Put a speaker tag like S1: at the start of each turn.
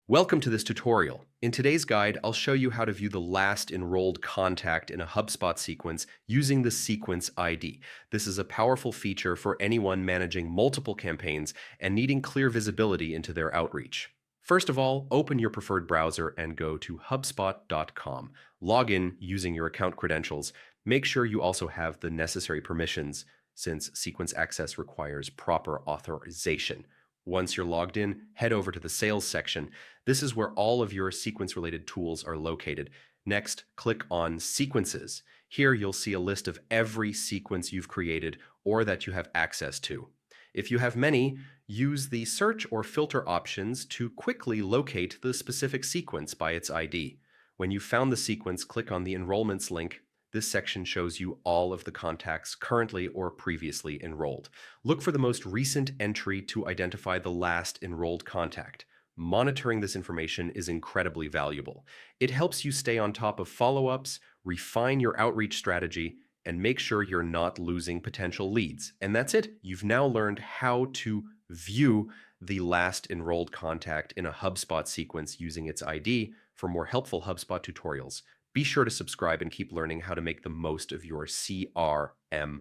S1: Welcome to this tutorial. In today's guide, I'll show you how to view the last enrolled contact in a HubSpot sequence using the sequence ID. This is a powerful feature for anyone managing multiple campaigns and needing clear visibility into their outreach. First of all, open your preferred browser and go to HubSpot.com. Log in using your account credentials. Make sure you also have the necessary permissions since sequence access requires proper authorization. Once you're logged in, head over to the sales section. This is where all of your sequence-related tools are located. Next, click on Sequences. Here you'll see a list of every sequence you've created or that you have access to. If you have many, use the search or filter options to quickly locate the specific sequence by its ID. When you've found the sequence, click on the Enrollments link. This section shows you all of the contacts currently or previously enrolled. Look for the most recent entry to identify the last enrolled contact. Monitoring this information is incredibly valuable. It helps you stay on top of follow-ups, refine your outreach strategy, and make sure you're not losing potential leads. And that's it. You've now learned how to view the last enrolled contact in a HubSpot sequence using its ID. For more helpful HubSpot tutorials, be sure to subscribe and keep learning how to make the most of your CRM.